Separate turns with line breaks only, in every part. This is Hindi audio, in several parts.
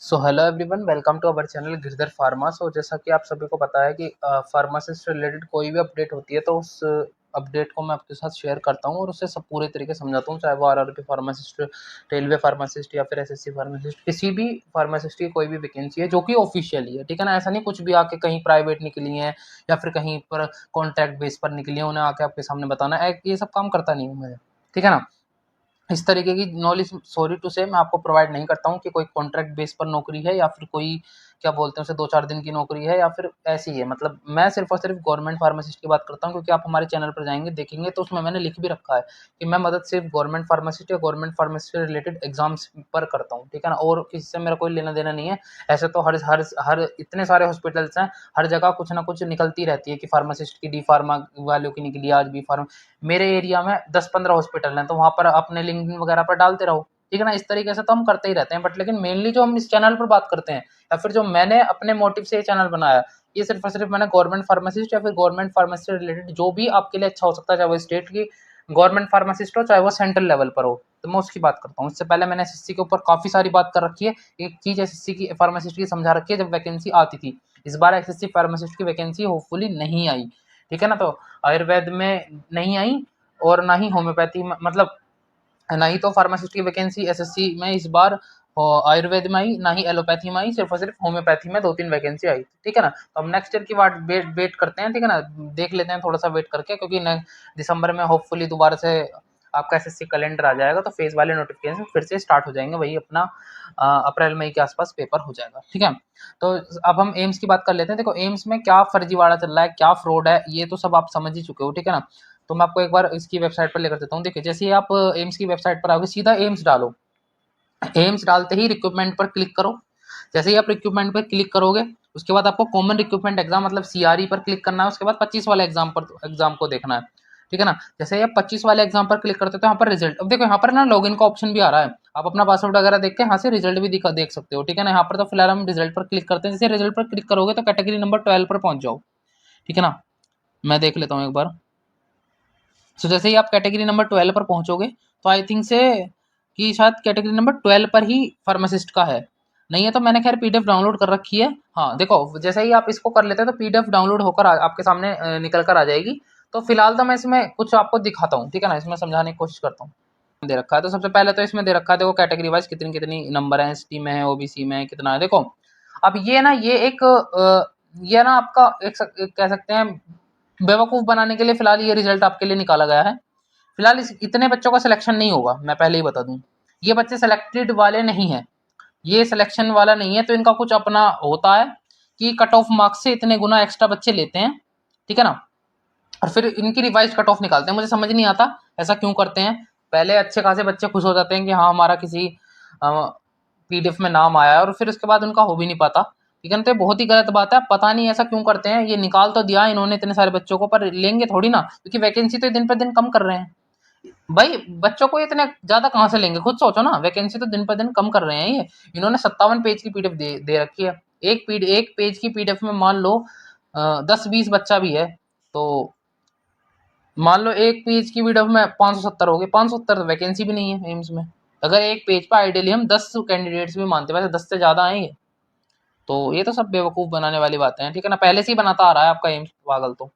So hello everyone, welcome to our channel Girdhar pharma. So जैसा कि आप सभी को पता है कि फार्मासी से रिलेटेड कोई भी अपडेट होती है तो उस अपडेट को मैं आपके साथ शेयर करता हूँ और उसे सब पूरे तरीके से समझाता हूँ, चाहे वो आरआरबी फार्मासिस्ट, रेलवे फार्मासिस्ट या फिर एसएससी फार्मासिस्ट, किसी भी फार्मासिस्ट की कोई भी वैकेंसी है जो कि ऑफिशियल है, ठीक है ना। ऐसा नहीं कुछ भी आके कहीं प्राइवेट निकली है या फिर कहीं पर कॉन्ट्रैक्ट बेस पर निकली है उन्हें आके आपके सामने बताना है, ये सब काम करता नहीं हूँ मैं, ठीक है ना। इस तरीके की नॉलेज सॉरी टू से मैं आपको प्रोवाइड नहीं करता हूँ कि कोई कॉन्ट्रैक्ट बेस पर नौकरी है या फिर कोई क्या बोलते हैं उसे 2-4 दिन की नौकरी है या फिर ऐसी है। मतलब मैं सिर्फ और सिर्फ गवर्नमेंट फार्मासिस्ट की बात करता हूँ, क्योंकि आप हमारे चैनल पर जाएंगे देखेंगे तो उसमें मैंने लिख भी रखा है कि मैं मदद सिर्फ गवर्नमेंट फार्मासिस्ट या गवर्नमेंट फार्मासिस्ट से रिलेटेड एग्जाम्स पर करता हूँ, ठीक है ना। और किसी से मेरा कोई लेना देना नहीं है। ऐसे तो हर हर हर इतने सारे हॉस्पिटल्स हैं, हर जगह कुछ ना कुछ निकलती रहती है कि फार्मासिस्ट की डी फार्मा वालों की निकली, आज बी फार्मा। मेरे एरिया में 10-15 हॉस्पिटल हैं तो वहाँ पर अपने लिंक्डइन वगैरह पर डालते रहो, ठीक है ना। इस तरीके से तो हम करते ही रहते हैं, बट लेकिन मेनली जो हम इस चैनल पर बात करते हैं या फिर जो मैंने अपने मोटिव से ये चैनल बनाया, ये सिर्फ और सिर्फ मैंने गवर्नमेंट फार्मासिस्ट या फिर गवर्नमेंट फार्मेसी से रिलेटेड जो भी आपके लिए अच्छा हो सकता है, चाहे वो स्टेट की गवर्नमेंट फार्मासिस्ट हो चाहे वो सेंट्रल लेवल पर हो, तो मैं उसकी बात करता हूँ। इससे पहले मैंने एसएससी के ऊपर काफ़ी सारी बात कर रखी है। एक चीज़ एसएससी की फार्मासिस्ट की समझा रखी है जब वैकेंसी आती थी। इस बार एसएससी फार्मासिस्ट की वैकेंसी होपफुली नहीं आई, ठीक है ना। तो आयुर्वेद में नहीं आई और ना ही होम्योपैथी में, मतलब ना ही तो फार्मासिस्ट की वैकेंसी एसएससी में इस बार आयुर्वेद में आई, ना ही एलोपैथी में आई, सिर्फ और सिर्फ होम्योपैथी में 2-3 वैकेंसी आई, ठीक है ना। तो हम नेक्स्ट ईयर की बात वेट करते हैं, ठीक है ना। देख लेते हैं थोड़ा सा वेट करके, क्योंकि दिसंबर में होपफुली दोबारा से आपका एसएससी कैलेंडर आ जाएगा तो फेज वाले नोटिफिकेशन फिर से स्टार्ट हो जाएंगे, वही अपना अप्रैल मई के आसपास पेपर हो जाएगा, ठीक है। तो अब हम एम्स की बात कर लेते हैं। देखो एम्स में क्या फर्जीवाड़ा चल रहा है, क्या फ्रॉड है, ये तो सब आप समझ ही चुके हो, ठीक है ना। तो मैं आपको एक बार इसकी वेबसाइट पर लेकर देता हूँ। देखिए जैसे ही आप एम्स की वेबसाइट पर आओगे सीधा एम्स डालो, एम्स डालते ही रिक्रूटमेंट पर क्लिक करो। जैसे ही आप रिक्रूटमेंट पर क्लिक करोगे उसके बाद आपको कॉमन रिक्रूटमेंट एग्जाम मतलब सीआरई पर क्लिक करना है। उसके बाद 25 वाले एग्जाम को देखना है, ठीक है ना। जैसे ही आप 25 वाले एग्जाम पर क्लिक करते हो तो यहाँ पर रिजल्ट, अब देखो यहाँ पर ना लॉगिन का ऑप्शन भी आ रहा है, आप अपना पासवर्ड वगैरह देख के यहाँ से रिजल्ट भी देख सकते हो, ठीक है ना। यहाँ पर तो फिलहाल हम रिजल्ट पर क्लिक करते हैं। जैसे रिजल्ट पर क्लिक करोगे तो कैटेगरी नंबर 12 पर पहुंच जाओ, ठीक है ना। मैं देख लेता हूँ एक बार। सो जैसे ही आप कैटेगरी नंबर 12 पर पहुंचोगे तो आई थिंक से कि शायद कैटेगरी नंबर 12 पर ही फार्मासिस्ट का है, नहीं है तो मैंने खैर पीडीएफ डाउनलोड कर रखी है। हाँ देखो जैसे ही आप इसको कर लेते हैं तो पीडीएफ डाउनलोड होकर आपके सामने निकल कर आ जाएगी। तो फिलहाल तो मैं इसमें कुछ आपको दिखाता हूँ, ठीक है ना, इसमें समझाने की कोशिश करता हूँ। दे रखा है तो सबसे पहले तो इसमें दे रखा है, देखो कैटेगरी वाइज कितनी कितनी नंबर है, एसटी में है, ओबीसी में है, कितना है देखो। अब ये ना ये ना आपका एक कह सकते हैं बेवकूफ बनाने के लिए फिलहाल ये रिजल्ट आपके लिए निकाला गया है। फिलहाल इतने बच्चों का सिलेक्शन नहीं होगा, मैं पहले ही बता दूं। ये बच्चे सिलेक्टेड वाले नहीं है, ये सिलेक्शन वाला नहीं है, तो इनका कुछ अपना होता है कि कट ऑफ मार्क्स से इतने गुना एक्स्ट्रा बच्चे लेते हैं, ठीक है ना। और फिर इनकी रिवाइज कट ऑफ निकालते हैं। मुझे समझ नहीं आता ऐसा क्यों करते हैं। पहले अच्छे खासे बच्चे खुश हो जाते हैं कि हाँ हमारा किसी पीडीएफ में नाम आया है और फिर उसके बाद उनका हो भी नहीं पाता, ठीक है ना। तो बहुत ही गलत बात है, पता नहीं ऐसा क्यों करते हैं। ये निकाल तो दिया इन्होंने इतने सारे बच्चों को, पर लेंगे थोड़ी ना, क्योंकि वैकेंसी तो दिन पर दिन कम कर रहे हैं भाई। बच्चों को इतने ज्यादा कहाँ से लेंगे, खुद सोचो ना, वैकेंसी तो दिन पर दिन कम कर रहे हैं ये। इन्होंने 57 पेज की पीडीएफ दे रखी है। एक पेज की पीडीएफ में मान लो 10-20 बच्चा भी है तो मान लो एक पेज की पीडीएफ में 570 हो गए। 570 वैकेंसी भी नहीं है एम्स में। अगर एक पेज पर आइडियली हम 10 कैंडिडेट्स भी मानते, वैसे 10 से ज्यादा आएंगे। तो ये तो सब बेवकूफ बनाने वाली बातें हैं, ठीक है ना। पहले से ही बनाता आ रहा है आपका एम्स पागल, तो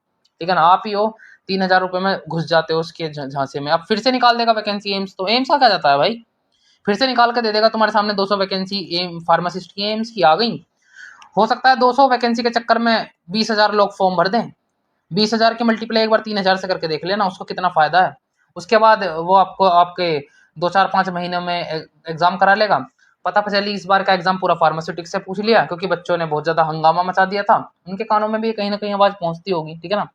ठीक है ना। आप ही हो 3,000 रुपए में घुस जाते हो उसके झांसे में। अब फिर से निकाल देगा वैकेंसी एम्स, तो एम्स का क्या जाता है भाई। फिर से निकाल के दे देगा तुम्हारे सामने 200 वैकेंसी एम फार्मासिस्ट की एम्स की आ गई। हो सकता है 200 वैकेंसी के चक्कर में 20,000 लोग फॉर्म भर दें। 20,000 के मल्टीप्लाई एक बार 3,000 से करके देख लेना, उसको कितना फायदा है। उसके बाद वो आपको आपके 2-4-5 महीने में एग्जाम करा लेगा। पता चली इस बार का एग्जाम पूरा फार्मास्यूटिक्स से पूछ लिया, क्योंकि बच्चों ने बहुत ज्यादा हंगामा मचा दिया था। उनके कानों में भी कहीं ना कहीं आवाज पहुंचती होगी, ठीक है ना।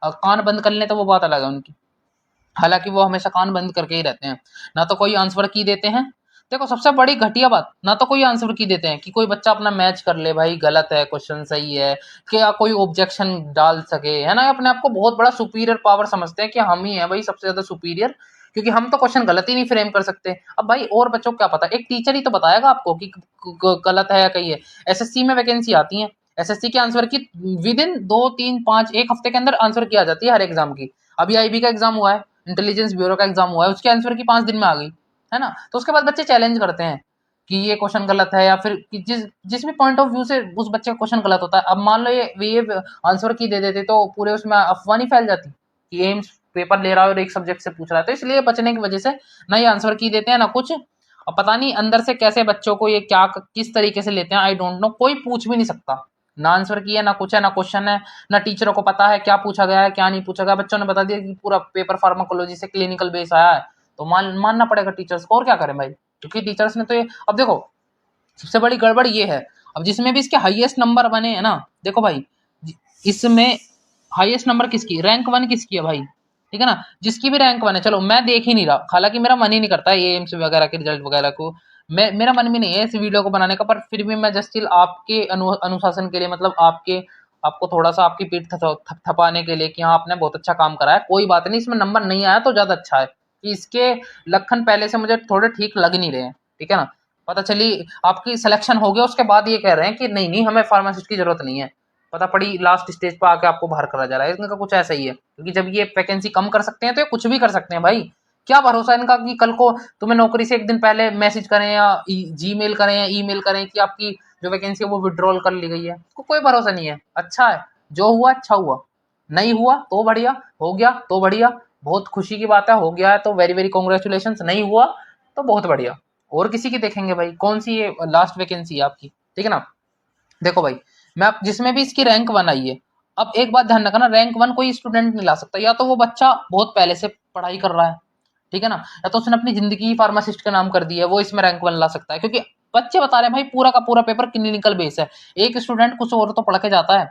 कान बंद कर लें तो वो बात अलग है उनकी, हालांकि वो हमेशा कान बंद करके ही रहते हैं। ना तो कोई आंसर की देते हैं। देखो सबसे बड़ी घटिया बात, ना तो कोई आंसर की देते हैं कि कोई बच्चा अपना मैच कर ले, भाई गलत है क्वेश्चन सही है, कि कोई ऑब्जेक्शन डाल सके, है ना। अपने आप को बहुत बड़ा सुपीरियर पावर समझते हैं कि हम ही है भाई सबसे ज्यादा सुपीरियर, क्योंकि हम तो क्वेश्चन गलत ही नहीं फ्रेम कर सकते। अब भाई और बच्चों को क्या पता, एक टीचर ही तो बताएगा आपको कि गलत है या कही है। एसएससी में वैकेंसी आती है, एसएससी के आंसर की विद इन 2-3-5 एक हफ्ते के अंदर आंसर की आ जाती है हर एग्जाम की। अभी आईबी का एग्जाम हुआ है, इंटेलिजेंस ब्यूरो का एग्जाम हुआ है, उसके आंसर की 5 दिन में आ गई, है ना। तो उसके बाद बच्चे चैलेंज करते हैं कि ये क्वेश्चन गलत है, या फिर कि जिस भी पॉइंट ऑफ व्यू से उस बच्चे का क्वेश्चन गलत होता है। अब मान लो ये आंसर की दे देते तो पूरे उसमें अफवाह नहीं फैल जाती कि एम्स पेपर ले रहा है और एक सब्जेक्ट से पूछ रहा है। तो इसलिए बचने की वजह से ना ये आंसर की देते हैं ना कुछ। और पता नहीं अंदर से कैसे बच्चों को ये क्या किस तरीके से लेते हैं, आई डोंट नो। कोई पूछ भी नहीं सकता, ना आंसर की है, ना कुछ है, ना क्वेश्चन है, ना टीचरों को पता है क्या पूछा गया है क्या नहीं पूछा गया। बच्चों ने बता दिया कि पूरा पेपर फार्माकोलॉजी से क्लिनिकल बेस आया है, तो मानना पड़ेगा टीचर्स को। और क्या करें भाई, क्योंकि टीचर्स ने तो ये, अब देखो सबसे बड़ी गड़बड़ ये है, अब जिसमें भी इसके हाईएस्ट नंबर बने हैं ना, देखो भाई इसमें हाईएस्ट नंबर किसकी, रैंक वन किसकी है भाई, ठीक है ना। जिसकी भी रैंक वन है, चलो मैं देख ही नहीं रहा, हालांकि मेरा मन ही नहीं करता ये एम्स वगैरह के रिजल्ट वगैरह को, मेरा मन भी नहीं है इस वीडियो को बनाने का, पर फिर भी मैं जस्ट स्टिल आपके अनुशासन के लिए, मतलब आपको थोड़ा सा आपकी पीठ थपाने के लिए कि हाँ आपने बहुत अच्छा काम करा है। कोई बात नहीं, इसमें नंबर नहीं आया तो ज्यादा अच्छा है कि इसके लक्षण पहले से मुझे थोड़े ठीक लग नहीं रहे हैं, ठीक है ना। पता चली आपकी सिलेक्शन हो गया, उसके बाद ये कह रहे हैं कि नहीं नहीं हमें फार्मासिस्ट की जरूरत नहीं है, पता पड़ी लास्ट स्टेज पर आके आपको बाहर करा जा रहा है। इनका कुछ ऐसा ही है, क्योंकि जब ये वैकेंसी कम कर सकते हैं तो ये कुछ भी कर सकते हैं भाई। क्या भरोसा इनका कि कल को तुम्हें नौकरी से एक दिन पहले मैसेज करें या जीमेल करें या ईमेल करें कि आपकी जो वैकेंसी है वो विड्रॉल कर ली गई है। कोई भरोसा नहीं है। अच्छा है, जो हुआ अच्छा हुआ, नहीं हुआ तो बढ़िया, हो गया तो बढ़िया, बहुत खुशी की बात है, हो गया है तो वेरी वेरी कॉन्ग्रेचुलेशन, नहीं हुआ तो बहुत बढ़िया, और किसी की देखेंगे भाई, कौन सी ये लास्ट वैकेंसी है आपकी, ठीक है ना। देखो भाई, मैं जिसमें भी इसकी रैंक वन आई है, अब एक बात ध्यान रखना, रैंक वन कोई स्टूडेंट नहीं ला सकता, या तो वो बच्चा बहुत पहले से पढ़ाई कर रहा है, ठीक है ना, या तो उसने अपनी जिंदगी ही फार्मासिस्ट का नाम कर दिया है, वो इसमें रैंक वन ला सकता है। क्योंकि बच्चे बता रहे हैं भाई पूरा का पूरा पेपर क्लिनिकल बेस है, एक स्टूडेंट कुछ और तो पढ़ के जाता है,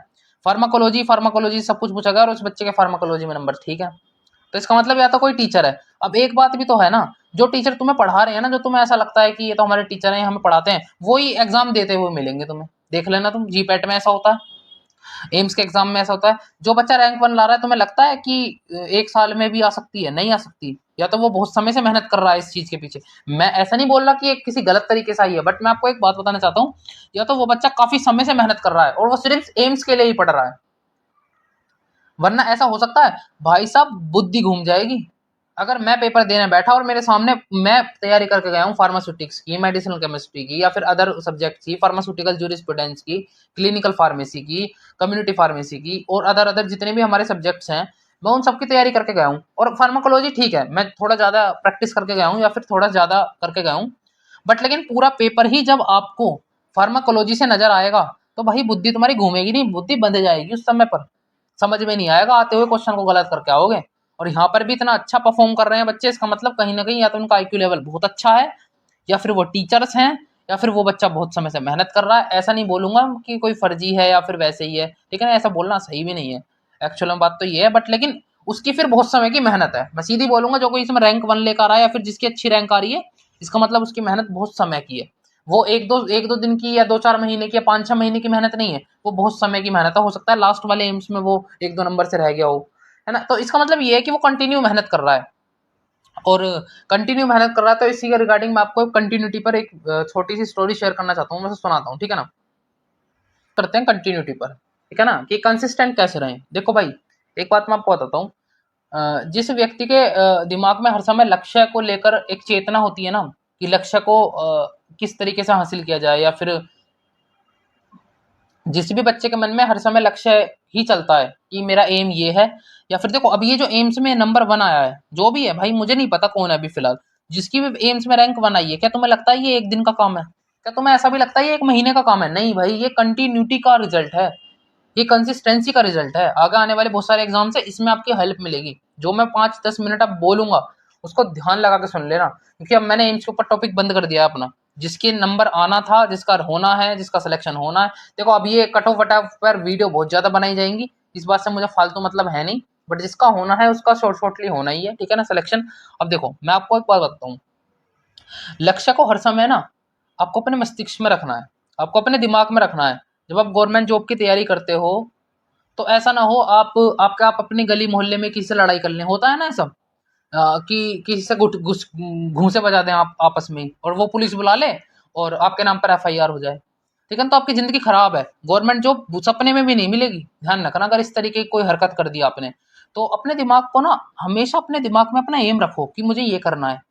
फार्माकोलॉजी फार्माकोलॉजी सब कुछ पूछा गया और उस बच्चे के फार्माकोलॉजी में नंबर ठीक है, तो इसका मतलब या तो कोई टीचर है। अब एक बात भी तो है ना, जो टीचर तुम्हें पढ़ा रहे हैं ना, जो तुम्हें ऐसा लगता है कि ये तो हमारे टीचर हैं हमें पढ़ाते हैं, वही एग्जाम देते हुए मिलेंगे तुम्हें, देख लेना तुम, जीपैट में ऐसा होता है, एम्स के एग्जाम में ऐसा होता है। जो बच्चा रैंक वन ला रहा है, तुम्हें लगता है कि एक साल में भी आ सकती है, नहीं आ सकती, या तो वो बहुत समय से मेहनत कर रहा है इस चीज के पीछे। मैं ऐसा नहीं बोल रहा कि किसी गलत तरीके से आई है, बट मैं आपको एक बात बताना चाहता हूँ, या तो वो बच्चा काफी समय से मेहनत कर रहा है और वो सिर्फ एम्स के लिए ही पढ़ रहा है, वरना ऐसा हो सकता है भाई साहब बुद्धि घूम जाएगी। अगर मैं पेपर देने बैठा और मेरे सामने मैं तैयारी करके गया हूँ फार्मास्यूटिक्स की, मेडिसिनल केमिस्ट्री की, या फिर अदर सब्जेक्ट की, फार्मास्यूटिकल जूरिस्प्रूडेंस की, क्लिनिकल फार्मेसी की, कम्युनिटी फार्मेसी की, और अदर अदर जितने भी हमारे सब्जेक्ट्स हैं, मैं उन सबकी तैयारी करके गया हूँ। और फार्माकोलॉजी ठीक है, मैं थोड़ा ज्यादा प्रैक्टिस करके गया हूँ या फिर थोड़ा ज्यादा करके गया हूँ, बट लेकिन पूरा पेपर ही जब आपको फार्माकोलॉजी से नजर आएगा तो भाई बुद्धि तुम्हारी घूमेगी नहीं, बुद्धि बंध जाएगी उस समय पर, समझ में नहीं आएगा, आते हुए क्वेश्चन को गलत करके आओगे। और यहाँ पर भी इतना अच्छा परफॉर्म कर रहे हैं बच्चे, इसका मतलब कहीं ना कहीं या तो उनका आईक्यू लेवल बहुत अच्छा है, या फिर वो टीचर्स हैं, या फिर वो बच्चा बहुत समय से मेहनत कर रहा है। ऐसा नहीं बोलूंगा कि कोई फर्जी है या फिर वैसे ही है, ठीक है ना, ऐसा बोलना सही भी नहीं है, एक्चुअल में बात तो ये है, बट लेकिन उसकी फिर बहुत समय की मेहनत है। मैं सीधी बोलूंगा जो कोई इसमें रैंक वन लेकर आया या फिर जिसकी अच्छी रैंक आ रही है, इसका मतलब उसकी मेहनत बहुत समय की है। वो एक दो दिन की या 2-4 महीने की या 5-6 महीने की मेहनत नहीं है, वो बहुत समय की मेहनत है। हो सकता है लास्ट वाले एम्स में वो 1-2 नंबर से रह गया हो, है ना। तो इसका मतलब ये है कि वो कंटिन्यू मेहनत कर रहा है, और कंटिन्यू मेहनत कर रहा है। तो इसी के रिगार्डिंग मैं आपको कंटिन्यूटी पर एक छोटी सी स्टोरी शेयर करना चाहता हूँ, मैं सुनाता हूँ, ठीक है ना। करते हैं कंटिन्यूटी पर, ठीक है ना, कि कंसिस्टेंट कैसे रहें। देखो भाई, एक बात मैं आपको बताता हूँ, जिस व्यक्ति के दिमाग में हर समय लक्ष्य को लेकर एक चेतना होती है ना, कि लक्ष्य को किस तरीके से हासिल किया जाए, या फिर जिस भी बच्चे के मन में हर समय लक्ष्य ही चलता है कि मेरा एम ये है, या फिर देखो अब ये जो एम्स में नंबर वन आया है, जो भी है भाई, मुझे नहीं पता कौन है अभी फिलहाल, जिसकी भी एम्स में रैंक वन आई है, क्या तुम्हें लगता है ये एक दिन का काम है? क्या तुम्हें ऐसा भी लगता है ये एक महीने का काम है? नहीं भाई, ये कंटिन्यूटी का रिजल्ट है, ये कंसिस्टेंसी का रिजल्ट है। आगे आने वाले बहुत सारे एग्जाम से इसमें आपकी हेल्प मिलेगी। जो मैं 5-10 मिनट अब बोलूंगा उसको ध्यान लगा के सुन लेना, क्योंकि अब मैंने एम्स के ऊपर टॉपिक बंद कर दिया है अपना। जिसके नंबर आना था, जिसका होना है, जिसका सिलेक्शन होना है, देखो अब ये कट ऑफ वट ऑफ पर वीडियो बहुत ज्यादा बनाई जाएंगी, इस बात से मुझे फालतू मतलब है नहीं, बट जिसका होना है उसका शॉर्टली होना ही है, ठीक है ना, सिलेक्शन। अब देखो मैं आपको एक बात बताता हूँ, लक्ष्य को हर समय ना आपको अपने मस्तिष्क में रखना है, आपको अपने दिमाग में रखना है। जब आप गवर्नमेंट जॉब की तैयारी करते हो तो ऐसा ना हो आप अपनी गली मोहल्ले में किसी से लड़ाई कर लें, होता है ना ऐसा, कि किसी से घूंसे बजा दें आप आपस में और वो पुलिस बुला ले और आपके नाम पर एफआईआर हो जाए, ठीक है ना, तो आपकी जिंदगी खराब है। गवर्नमेंट जॉब सपने में भी नहीं मिलेगी, ध्यान रखना अगर इस तरीके की कोई हरकत कर दी आपने। तो अपने दिमाग को ना हमेशा अपने दिमाग में अपना एम रखो कि मुझे ये करना है,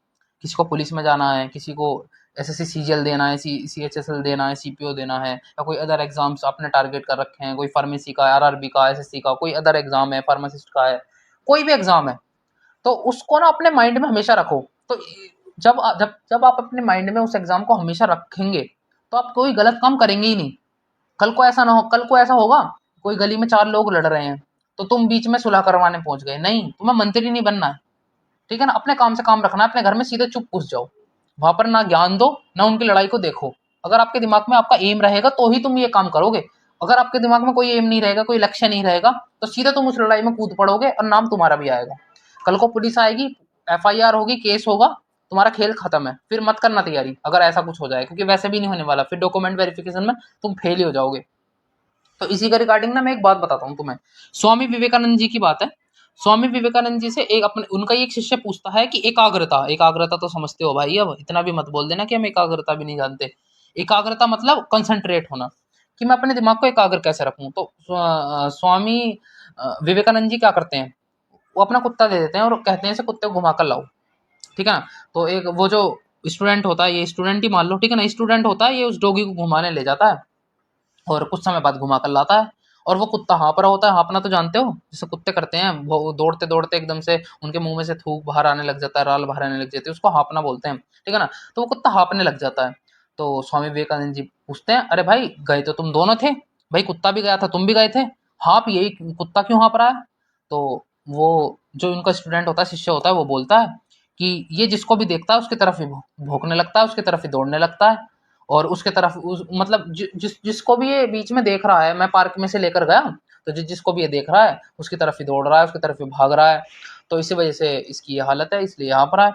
किसी को पुलिस में जाना है, किसी को एसएससी सीजीएल देना है, सीएचएसएल देना है, सीपीओ देना है, या कोई अदर एग्जाम्स आपने टारगेट कर रखे हैं, कोई फार्मेसी का, आरआरबी का, एसएससी का, कोई अदर एग्जाम है, फार्मासिस्ट का है, कोई भी एग्जाम है, तो उसको ना अपने माइंड में हमेशा रखो। तो जब जब जब आप अपने माइंड में उस एग्जाम को हमेशा रखेंगे तो आप कोई गलत काम करेंगे ही नहीं। कल को ऐसा होगा, कोई गली में 4 लोग लड़ रहे हैं तो तुम बीच में सुलह करवाने पहुंच गए, नहीं, तुम्हें मंत्री नहीं बनना है, ठीक है ना। अपने काम से काम रखना है, अपने घर में सीधे चुप घुस जाओ, वहां पर ना ज्ञान दो ना उनकी लड़ाई को देखो। अगर आपके दिमाग में आपका एम रहेगा तो ही तुम ये काम करोगे। अगर आपके दिमाग में कोई एम नहीं रहेगा, कोई लक्ष्य नहीं रहेगा, तो सीधे तुम उस लड़ाई में कूद पड़ोगे और नाम तुम्हारा भी आएगा। कल को पुलिस आएगी, एफआईआर होगी, केस होगा, तुम्हारा खेल खत्म है। फिर मत करना तैयारी अगर ऐसा कुछ हो जाए, क्योंकि वैसे भी नहीं होने वाला, फिर डॉक्यूमेंट वेरिफिकेशन में तुम फेल ही हो जाओगे। तो इसी का रिगार्डिंग ना मैं एक बात बताता हूँ तुम्हें, स्वामी विवेकानंद जी की बात है। स्वामी विवेकानंद जी से एक अपने उनका एक शिष्य पूछता है कि एकाग्रता, एकाग्रता तो समझते हो भाई, अब इतना भी मत बोल देना कि हम एकाग्रता भी नहीं जानते। एकाग्रता मतलब कंसंट्रेट होना, कि मैं अपने दिमाग को एकाग्र कैसे रखूं। तो स्वामी विवेकानंद जी क्या करते हैं, वो अपना कुत्ता दे देते हैं और कहते हैं इसे कुत्ते को घुमा कर लाओ, ठीक है ना। तो एक वो जो स्टूडेंट होता है, ये स्टूडेंट ही मान लो, ठीक है ना, स्टूडेंट होता है, ये उस डॉगी को घुमाने ले जाता है और कुछ समय बाद घुमा कर लाता है। और वो कुत्ता हाँप रहा होता है, हाँपना तो जानते हो जैसे कुत्ते करते हैं, वो दौड़ते दौड़ते एकदम से उनके मुंह में से थूक बाहर आने लग जाता है, राल बाहर आने लग जाती है, उसको हाँपना बोलते हैं, ठीक है ना। तो वो कुत्ता हाँपने लग जाता है। तो स्वामी विवेकानंद जी पूछते हैं, अरे भाई गए तो तुम दोनों थे, भाई कुत्ता भी गया था, तुम भी गए थे, हाँप यही कुत्ता क्यों हाँप रहा है। तो वो जो उनका स्टूडेंट होता है, शिष्य होता है, वो बोलता है कि ये जिसको भी देखता है उसकी तरफ ही भौंकने लगता है, उसकी तरफ ही दौड़ने लगता है, और उसके तरफ मतलब जिसको भी ये बीच में देख रहा है, मैं पार्क में से लेकर गया, तो जिसको भी ये देख रहा है उसकी तरफ ही दौड़ रहा है, उसकी तरफ ही भाग रहा है। तो इसी वजह से इसकी ये हालत है, इसलिए यहाँ पर है।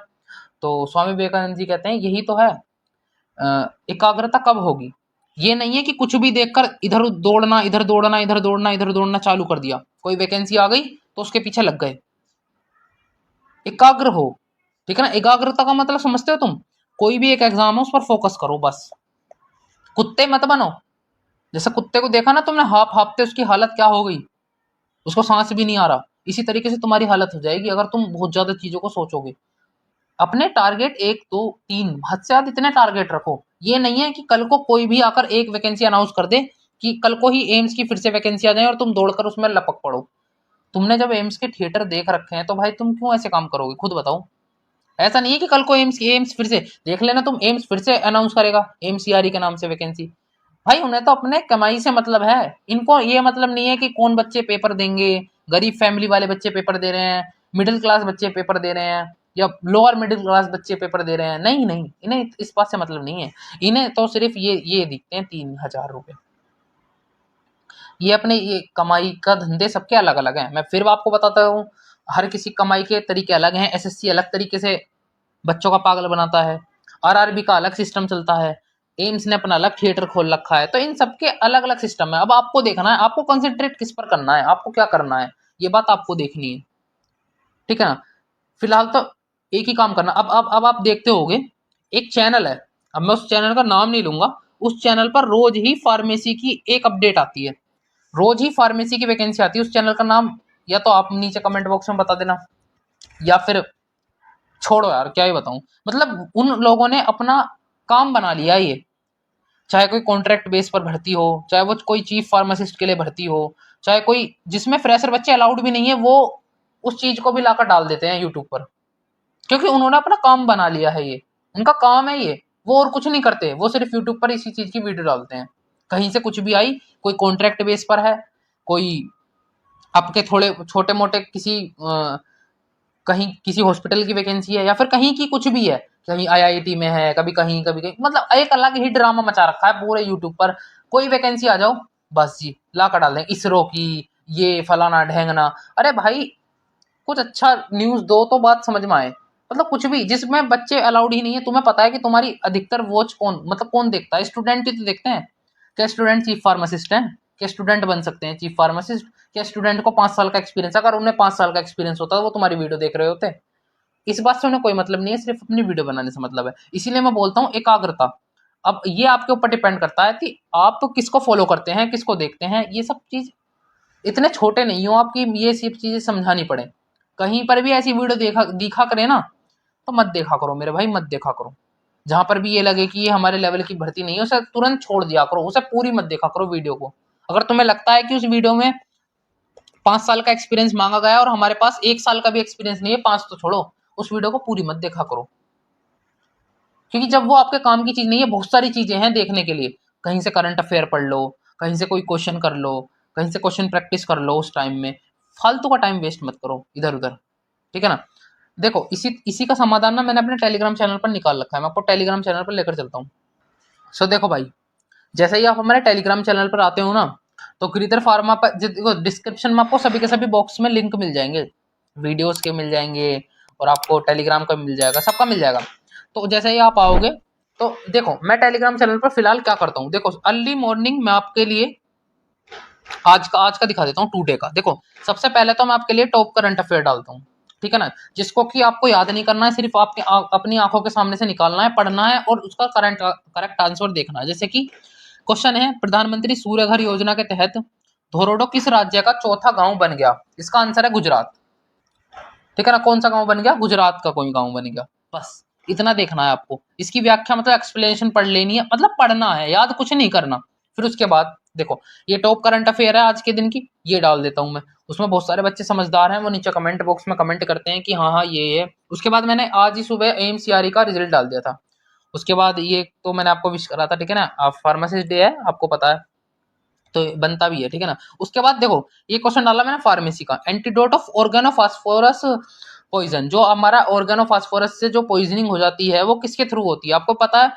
तो स्वामी विवेकानंद जी कहते हैं यही तो है, एकाग्रता कब होगी, ये नहीं है कि कुछ भी देखकर इधर दौड़ना, इधर दौड़ना, इधर दौड़ना, इधर दौड़ना चालू कर दिया, कोई वैकेंसी आ गई तो उसके पीछे लग गए। एकाग्र हो, ठीक है ना। एकाग्रता का मतलब समझते हो तुम, कोई भी एक एग्जाम है उस पर फोकस करो बस, कुत्ते मत बनो। जैसे कुत्ते को देखा ना तुमने, हाफ हाफते उसकी हालत क्या हो गई, उसको सांस भी नहीं आ रहा, इसी तरीके से तुम्हारी हालत हो जाएगी अगर तुम बहुत ज्यादा चीजों को सोचोगे। अपने टारगेट 1 2 3 हद से ज्यादा इतने टारगेट रखो, ये नहीं है कि कल को कोई भी आकर एक वैकेंसी अनाउंस कर दे, कि कल को ही एम्स की फिर से वैकेंसी आ जाए और तुम दौड़कर उसमें लपक पड़ो। तुमने जब एम्स के थिएटर देख रखे हैं तो भाई तुम क्यों ऐसे काम करोगे, खुद बताओ। ऐसा नहीं है कि कल को एम्स एम्स फिर से देख लेना, तुम एम्स फिर से अनाउंस करेगा एमसीआरई के नाम से वैकेंसी। भाई उन्हें तो अपने कमाई से मतलब है, इनको ये मतलब नहीं है कि कौन बच्चे पेपर देंगे, गरीब फैमिली वाले बच्चे पेपर दे रहे हैं, मिडिल क्लास बच्चे पेपर दे रहे हैं, या लोअर मिडिल क्लास बच्चे पेपर दे रहे हैं, नहीं नहीं, इन्हें इस बात से मतलब नहीं है। इन्हें तो सिर्फ ये दिखते हैं 3,000 रुपए। ये अपने ये कमाई का धंधे सबके अलग अलग हैं। मैं फिर आपको बताता हूँ, हर किसी कमाई के तरीके अलग हैं। एसएससी अलग तरीके से बच्चों का पागल बनाता है, आरआरबी का अलग सिस्टम चलता है, एम्स ने अपना अलग थिएटर खोल रखा है, तो इन सबके अलग अलग सिस्टम है। अब आपको देखना है, आपको कंसंट्रेट किस पर करना है, आपको क्या करना है, ये बात आपको देखनी है, ठीक है ना। फिलहाल तो एक ही काम करना। अब आप देखते होगे, एक चैनल है, अब मैं उस चैनल का नाम नहीं लूंगा, उस चैनल पर रोज ही फार्मेसी की एक अपडेट आती है, रोज ही फार्मेसी की वैकेंसी आती है। उस चैनल का नाम या तो आप नीचे कमेंट बॉक्स में बता देना, या फिर छोड़ो यार क्या ही बताऊं। मतलब उन लोगों ने अपना काम बना लिया ये, चाहे कोई कॉन्ट्रैक्ट बेस पर भर्ती हो, चाहे वो कोई चीफ फार्मासिस्ट के लिए भर्ती हो, चाहे कोई जिसमें फ्रेशर बच्चे अलाउड भी नहीं है, वो उस चीज को भी लाकर डाल देते हैं यूट्यूब पर, क्योंकि उन्होंने अपना काम बना लिया है, ये उनका काम है ये, वो और कुछ नहीं करते, वो सिर्फ यूट्यूब पर इसी चीज की वीडियो डालते हैं। कहीं से कुछ भी आई, कोई कॉन्ट्रैक्ट बेस पर है, कोई आपके थोड़े छोटे मोटे किसी कहीं किसी हॉस्पिटल की वैकेंसी है, या फिर कहीं की कुछ भी है, कहीं आईआईटी में है, कभी कहीं कभी कहीं, मतलब एक अलग ही ड्रामा मचा रखा है पूरे यूट्यूब पर। कोई वैकेंसी आ जाओ, बस जी ला कर डाल दें, इसरो की, ये फलाना ढेंगना। अरे भाई कुछ अच्छा न्यूज दो तो बात समझ में आए, मतलब कुछ भी जिसमें बच्चे अलाउड ही नहीं है। तुम्हें पता है कि तुम्हारी अधिकतर वॉच कौन, मतलब कौन देखता है, स्टूडेंट ही तो देखते हैं। क्या स्टूडेंट चीफ फार्मासिस्ट हैं, क्या स्टूडेंट बन सकते हैं चीफ फार्मासिस्ट, क्या स्टूडेंट को 5 साल का एक्सपीरियंस, अगर उन्हें 5 साल का एक्सपीरियंस होता तो वो तुम्हारी वीडियो देख रहे होते। इस बात से उन्हें कोई मतलब नहीं है, सिर्फ अपनी वीडियो बनाने से मतलब है। इसीलिए मैं बोलता हूँ एकाग्रता। अब ये आपके ऊपर डिपेंड करता है कि आप किसको फॉलो करते हैं, किसको देखते हैं। ये सब चीज इतने छोटे नहीं हो आपकी ये सब चीजें समझानी पड़े। कहीं पर भी ऐसी वीडियो देखा दिखा करे ना, तो मत देखा करो मेरे भाई, मत देखा करो। जहां पर भी ये लगे कि ये हमारे लेवल की भर्ती नहीं है, उसे तुरंत छोड़ दिया करो, उसे पूरी मत देखा करो वीडियो को। अगर तुम्हें लगता है कि उस वीडियो में 5 साल का एक्सपीरियंस मांगा गया है और हमारे पास 1 साल का भी एक्सपीरियंस नहीं है, 5 तो छोड़ो, उस वीडियो को पूरी मत देखा करो, क्योंकि जब वो आपके काम की चीज नहीं है, बहुत सारी चीजें हैं देखने के लिए। कहीं से करंट अफेयर पढ़ लो, कहीं से कोई क्वेश्चन कर लो, कहीं से क्वेश्चन प्रैक्टिस कर लो, उस टाइम में फालतू का टाइम वेस्ट मत करो इधर उधर, ठीक है ना। देखो इसी इसी का समाधान ना मैंने अपने टेलीग्राम चैनल पर निकाल रखा है, मैं आपको टेलीग्राम चैनल पर लेकर चलता हूँ। सो देखो भाई, जैसे ही आप हमारे टेलीग्राम चैनल पर आते हो ना, तो गिरिधर फार्मा पर देखो डिस्क्रिप्शन में आपको सभी के सभी बॉक्स में लिंक मिल जाएंगे, वीडियोस के मिल जाएंगे और आपको टेलीग्राम का मिल जाएगा, सबका मिल जाएगा। तो जैसे ही आप आओगे, तो देखो मैं टेलीग्राम चैनल पर फिलहाल क्या करता हूँ, देखो अर्ली मॉर्निंग मैं आपके लिए आज का दिखा देता हूँ, टुडे का। देखो सबसे पहले तो मैं आपके लिए टॉप करंट अफेयर डालता हूँ, ठीक है ना, जिसको कि आपको याद नहीं करना है, सिर्फ आपके अपनी आंखों के सामने से निकालना है, पढ़ना है और उसका करेक्ट आंसर देखना है। जैसे कि क्वेश्चन है, प्रधानमंत्री सूर्य घर योजना के तहत धोरोडो किस राज्य का चौथा गांव बन गया? इसका आंसर है गुजरात, ठीक है ना। कौन सा गांव बन गया? गुजरात का कोई गांव बन गया, बस इतना देखना है आपको। इसकी व्याख्या मतलब एक्सप्लेनेशन पढ़ लेनी है, मतलब पढ़ना है, याद कुछ नहीं करना। फिर उसके बाद देखो ये टॉप करंट अफेयर है आज के दिन की, ये डाल देता हूं मैं। उसमें बहुत सारे बच्चे समझदार हैं, वो नीचे कमेंट बॉक्स में कमेंट करते हैं कि हाँ हाँ ये है। उसके बाद मैंने आज ही सुबह एमसीआरई का रिजल्ट डाल दिया था। उसके बाद ये तो मैंने आपको विश करा था, ठीक है ना, आप फार्मासिस्ट डे है आपको पता है, तो बनता भी है, ठीक है ना। उसके बाद देखो ये क्वेश्चन डाला मैंने फार्मेसी का, एंटीडोट ऑफ ऑर्गेनोफॉस्फोरस पॉइजन, जो हमारा ऑर्गेनोफॉस्फोरस से जो पॉइजनिंग हो जाती है वो किसके थ्रू होती है आपको पता है?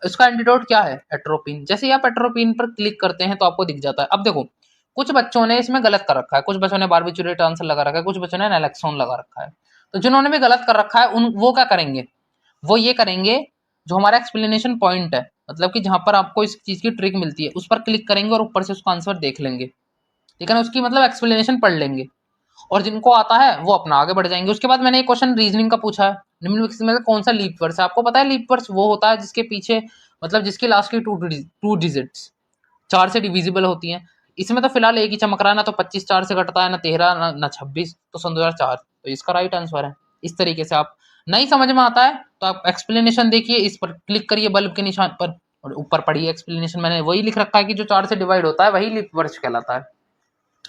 इसका एंटीडोट क्या है? एट्रोपिन। जैसे ही आप एट्रोपिन पर क्लिक करते हैं तो आपको दिख जाता है। अब देखो कुछ बच्चों ने इसमें गलत कर रखा है, कुछ बच्चों ने बारबिचुरेट आंसर लगा रखा है, कुछ बच्चों ने नैलेक्सोन लगा रखा है। तो जिन्होंने भी गलत कर रखा है उन वो क्या करेंगे, वो ये करेंगे, जो हमारा एक्सप्लेनेशन पॉइंट है, मतलब कि जहां पर आपको इस चीज की ट्रिक मिलती है, उस पर क्लिक करेंगे और ऊपर से उसका आंसर देख लेंगे, ठीक है ना, उसकी मतलब एक्सप्लेनेशन पढ़ लेंगे। और जिनको आता है वो अपना आगे बढ़ जाएंगे। उसके बाद मैंने एक क्वेश्चन रीजनिंग का पूछा है, निम्नलिखित में से कौन सा लीप वर्स है? आपको पता है लीप वर्स वो होता है जिसके पीछे मतलब जिसकी लास्ट की टू डिजिट्स 4 से डिविजिबल होती हैं। इसमें तो फिलहाल एक ही चमक रहा है ना, तो 25 4 से घटता है, ना 13 ना 26, तो सन 2004, तो इसका राइट आंसर है। इस तरीके से आप नहीं समझ में आता है तो आप एक्सप्लेनेशन देखिए, इस पर क्लिक करिए बल्ब के निशान पर और ऊपर पढ़िए एक्सप्लेनेशन। मैंने वही लिख रखा है कि जो 4 से डिवाइड होता है वही लीप वर्ष कहलाता है,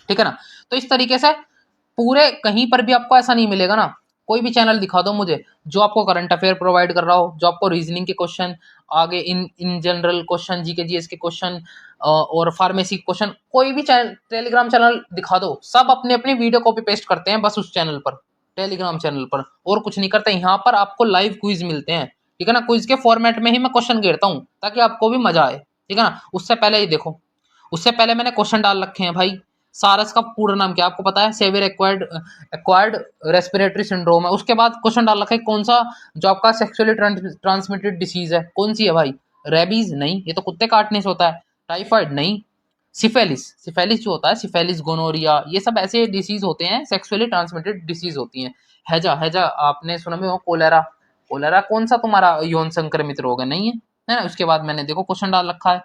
ठीक है ना। तो इस तरीके से पूरे कहीं पर भी आपको ऐसा नहीं मिलेगा ना, कोई भी चैनल दिखा दो मुझे जो आपको करंट अफेयर प्रोवाइड कर रहा हो, जो आपको रीजनिंग के क्वेश्चन, आगे in general question, GK GS के क्वेश्चन और फार्मेसी क्वेश्चन, कोई भी चैनल टेलीग्राम चैनल दिखा दो, सब अपने अपने वीडियो कॉपी पेस्ट करते हैं बस उस चैनल पर, टेलीग्राम चैनल पर, और कुछ नहीं करते। यहाँ पर आपको लाइव क्विज मिलते हैं, ठीक है ना, क्विज के फॉर्मेट में ही मैं क्वेश्चन घेरता हूँ ताकि आपको भी मजा आए, ठीक है ना। उससे पहले ही देखो, उससे पहले मैंने क्वेश्चन डाल रखे हैं भाई, सारस का पूरा नाम क्या आपको पता है? सेवियर एक्वायर्ड रेस्पिरेटरी सिंड्रोम है। उसके बाद क्वेश्चन डाल रखा है कौन सा जो आपका सेक्सुअली ट्रांसमिटेड डिसीज है, कौन सी है भाई? रेबीज? नहीं, ये तो कुत्ते काटने से होता है। टाइफाइड? नहीं। सिफेलिस? सिफेलिस जो होता है, सिफेलिस, गोनोरिया, ये सब ऐसे डिसीज होते हैं, सेक्सुअली ट्रांसमिटेड डिसीज होती हैं। हैजा, हैजा आपने सुना भी हो, कोलेरा, कोलेरा कौन सा तुम्हारा यौन संक्रमित रोग है? नहीं है, है ना। उसके बाद मैंने देखो क्वेश्चन डाल रखा है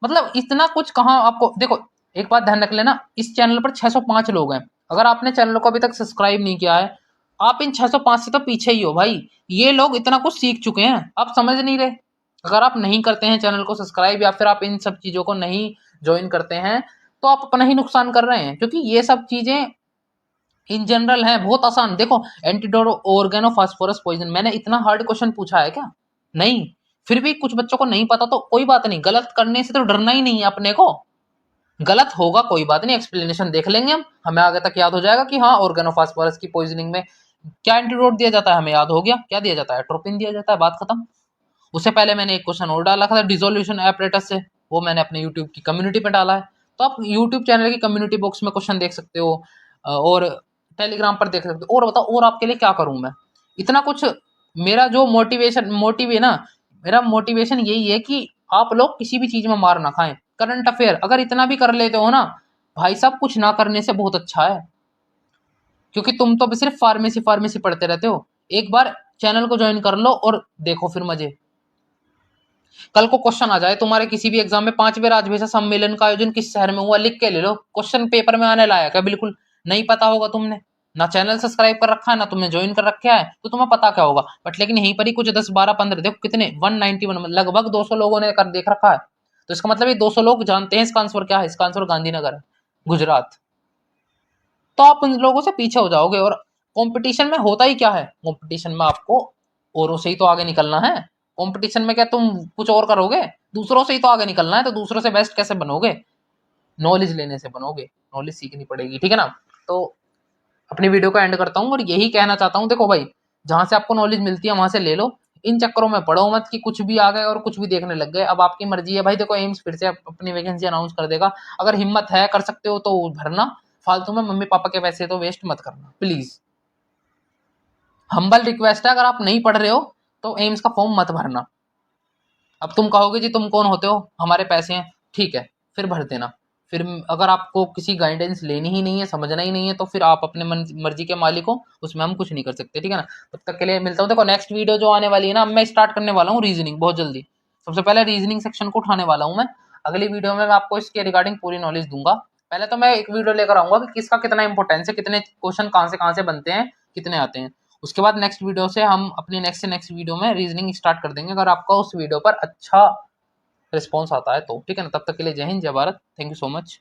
मतलब इतना कुछ कहाँ आपको देखो, एक बात ध्यान रख लेना, इस चैनल पर 605 लोग हैं, अगर आपने चैनल को अभी तक सब्सक्राइब नहीं किया है, आप इन 605 से तो पीछे ही हो भाई। ये लोग इतना कुछ सीख चुके हैं, आप समझ नहीं रहे। अगर आप नहीं करते हैं चैनल को सब्सक्राइब या फिर आप इन सब चीजों को नहीं ज्वाइन करते हैं, तो आप अपना ही नुकसान कर रहे हैं, क्योंकि ये सब चीजें इन जनरल है, बहुत आसान। देखो एंटीडोट ऑर्गेनोफॉस्फोरस पॉइजन, मैंने इतना हार्ड क्वेश्चन पूछा है क्या? नहीं। फिर भी कुछ बच्चों को नहीं पता तो कोई बात नहीं, गलत करने से तो डरना ही नहीं है अपने को। गलत होगा कोई बात नहीं, एक्सप्लेनेशन देख लेंगे हम, हमें आगे तक याद हो जाएगा कि हाँ ऑर्गेनोफॉस्फोरस की पॉइजनिंग में क्या एंटीडोट दिया जाता है, हमें याद हो गया क्या दिया जाता है, एट्रोपिन दिया जाता है, बात खत्म। उससे पहले मैंने एक क्वेश्चन और डाला था डिसोल्यूशन एपरेटस से, वो मैंने अपने यूट्यूब की कम्युनिटी पे डाला है। तो आप यूट्यूब चैनल की कम्युनिटी बॉक्स में क्वेश्चन देख सकते हो और टेलीग्राम पर देख सकते हो। और बताओ और आपके लिए क्या करूं मैं, इतना कुछ। मेरा जो मोटिव है ना, मेरा मोटिवेशन यही है कि आप लोग किसी भी चीज में मार ना खाएं। करंट अफेयर अगर इतना भी कर लेते हो ना भाई साहब, कुछ ना करने से बहुत अच्छा है, क्योंकि तुम तो सिर्फ फार्मेसी फार्मेसी पढ़ते रहते हो। एक बार चैनल को ज्वाइन कर लो और देखो फिर मजे। कल को क्वेश्चन आ जाए तुम्हारे किसी भी एग्जाम में, 5वें राजभाषा सम्मेलन का आयोजन किस शहर में हुआ, लिख के ले लो, क्वेश्चन पेपर में आने लायक है बिल्कुल। नहीं पता होगा तुमने ना चैनल सब्सक्राइब कर रखा है, ना तुमने ज्वाइन कर रखा है, तो तुम्हें पता क्या होगा। बट लेकिन यहीं पर ही कुछ 10 12 15 देखो कितने 191 लगभग 200 लोगों ने कर देख रखा है। तो इसका मतलब ये 200 लोग जानते हैं इसका आंसर क्या है। इसका आंसर गांधीनगर है, गुजरात। तो आप उन लोगों से पीछे हो जाओगे। और कंपटीशन में होता ही क्या है, कंपटीशन में आपको औरों से ही तो आगे निकलना है। कंपटीशन में क्या तुम कुछ और करोगे, दूसरों से ही तो आगे निकलना है। तो दूसरों से बेस्ट कैसे बनोगे, नॉलेज लेने से बनोगे, नॉलेज सीखनी पड़ेगी, ठीक है ना। तो अपनी वीडियो को एंड करता हूँ और यही कहना चाहता हूँ, देखो भाई जहां से आपको नॉलेज मिलती है वहां से ले लो। इन चक्करों में पढ़ो मत कि कुछ भी आ गए और कुछ भी देखने लग गए। अब आपकी मर्जी है भाई, देखो एम्स फिर से अपनी वैकेंसी अनाउंस कर देगा। अगर हिम्मत है, कर सकते हो तो भरना, फालतू में मम्मी पापा के पैसे तो वेस्ट मत करना प्लीज। हम्बल रिक्वेस्ट है, अगर आप नहीं पढ़ रहे हो तो एम्स का फॉर्म मत भरना। अब तुम कहोगे जी तुम कौन होते हो, हमारे पैसे हैं, ठीक है फिर भर देना। फिर अगर आपको किसी गाइडेंस लेनी ही नहीं है, समझना ही नहीं है, तो फिर आप अपने मन मर्जी के मालिक हो, उसमें हम कुछ नहीं कर सकते, ठीक है ना। तब तक के लिए मिलता हूँ। देखो नेक्स्ट वीडियो जो आने वाली है ना, मैं स्टार्ट करने वाला हूँ रीजनिंग बहुत जल्दी। सबसे पहले रीजनिंग सेक्शन को उठाने वाला हूँ मैं। अगली वीडियो में मैं आपको इसके रिगार्डिंग पूरी नॉलेज दूंगा। पहले तो मैं एक वीडियो लेकर आऊंगा कि किसका कितना इंपॉर्टेंस है, कितने क्वेश्चन कहाँ से बनते हैं, कितने आते हैं। उसके बाद नेक्स्ट वीडियो से हम अपनी नेक्स्ट वीडियो में रीजनिंग स्टार्ट कर देंगे, अगर आपका उस वीडियो पर अच्छा रिस्पॉन्स आता है तो, ठीक है ना। तब तक के लिए जय हिंद, जय Bharat, thank you so much.